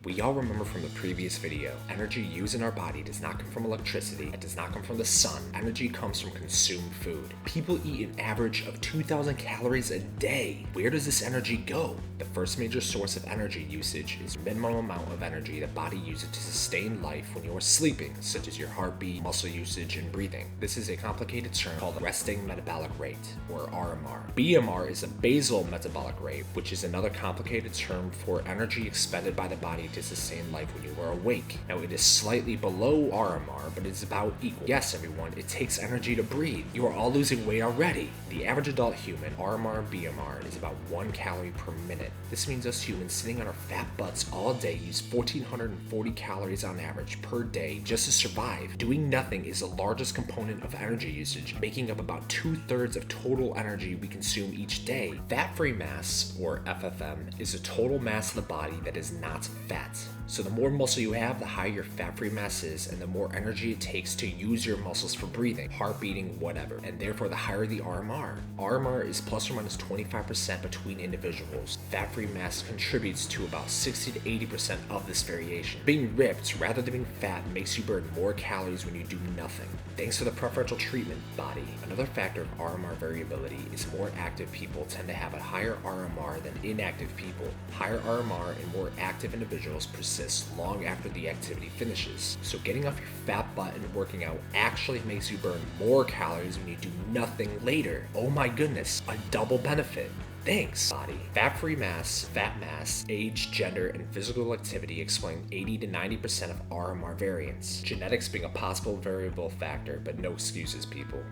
We all remember from the previous video, energy used in our body does not come from electricity, it does not come from the sun. Energy comes from consumed food. People eat an average of 2,000 calories a day. Where does this energy go? The first major source of energy usage is the minimum amount of energy the body uses to sustain life when you are sleeping, such as your heartbeat, muscle usage, and breathing. This is a complicated term called resting metabolic rate, or RMR. BMR is a basal metabolic rate, which is another complicated term for energy expended by the body to sustain life when you are awake. Now, it is slightly below RMR, but it's about equal. Yes, everyone, it takes energy to breathe. You are all losing weight already. The average adult human, RMR and BMR, is about 1 calorie per minute. This means us humans sitting on our fat butts all day use 1,440 calories on average per day just to survive. Doing nothing is the largest component of energy usage, making up about 2/3 of total energy we consume each day. Fat-free mass, or FFM, is the total mass of the body that is not fat. So the more muscle you have, the higher your fat-free mass is, and the more energy it takes to use your muscles for breathing, heart beating, whatever, and therefore the higher the RMR. RMR is plus or minus 25% between individuals. Fat-free mass contributes to about 60 to 80% of this variation. Being ripped rather than being fat makes you burn more calories when you do nothing. Thanks to the preferential treatment body. Another factor of RMR variability is more active people tend to have a higher RMR than inactive people. Higher RMR and more active individuals persist long after the activity finishes. So getting off your fat butt and working out actually makes you burn more calories when you do nothing later. Oh my goodness, a double benefit. Thanks, body. Fat-free mass, fat mass, age, gender, and physical activity explain 80 to 90% of RMR variance. Genetics being a possible variable factor, but no excuses, people.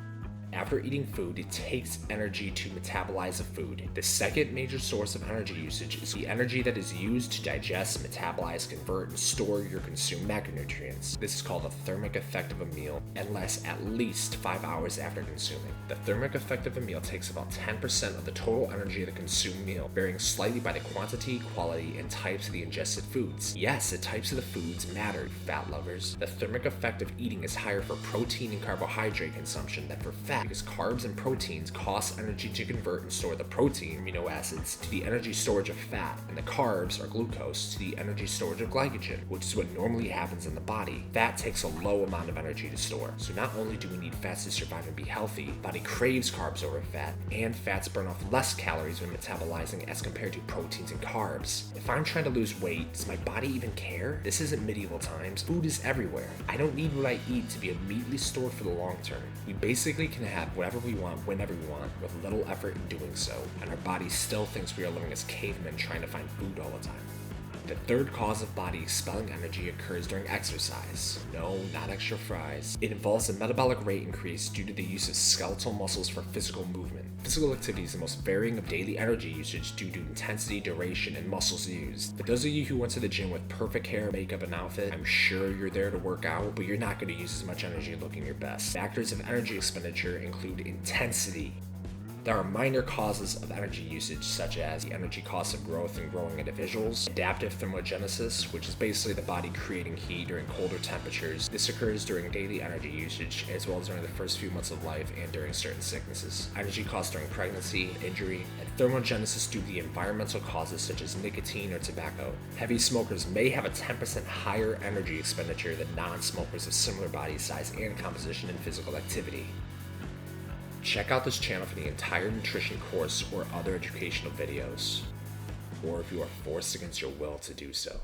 After eating food, it takes energy to metabolize the food. The second major source of energy usage is the energy that is used to digest, metabolize, convert, and store your consumed macronutrients. This is called the thermic effect of a meal and lasts at least 5 hours after consuming. The thermic effect of a meal takes about 10% of the total energy of the consumed meal, varying slightly by the quantity, quality, and types of the ingested foods. Yes, the types of the foods matter, fat lovers. The thermic effect of eating is higher for protein and carbohydrate consumption than for fat, because carbs and proteins cost energy to convert and store the protein, amino acids, to the energy storage of fat, and the carbs, or glucose, to the energy storage of glycogen, which is what normally happens in the body. Fat takes a low amount of energy to store, so not only do we need fats to survive and be healthy, the body craves carbs over fat, and fats burn off less calories when metabolizing as compared to proteins and carbs. If I'm trying to lose weight, does my body even care? This isn't medieval times. Food is everywhere. I don't need what I eat to be immediately stored for the long term. We basically can have whatever we want, whenever we want, with little effort in doing so, and our body still thinks we are living as cavemen trying to find food all the time. The third cause of body expelling energy occurs during exercise. No, not extra fries. It involves a metabolic rate increase due to the use of skeletal muscles for physical movement. Physical activity is the most varying of daily energy usage due to intensity, duration, and muscles used. For those of you who went to the gym with perfect hair, makeup, and outfit, I'm sure you're there to work out, but you're not going to use as much energy looking your best. Factors of energy expenditure include intensity. There are minor causes of energy usage, such as the energy cost of growth and growing individuals, adaptive thermogenesis, which is basically the body creating heat during colder temperatures. This occurs during daily energy usage, as well as during the first few months of life and during certain sicknesses. Energy cost during pregnancy, injury, and thermogenesis due to the environmental causes such as nicotine or tobacco. Heavy smokers may have a 10% higher energy expenditure than non-smokers of similar body size and composition and physical activity. Check out this channel for the entire nutrition course or other educational videos, or if you are forced against your will to do so.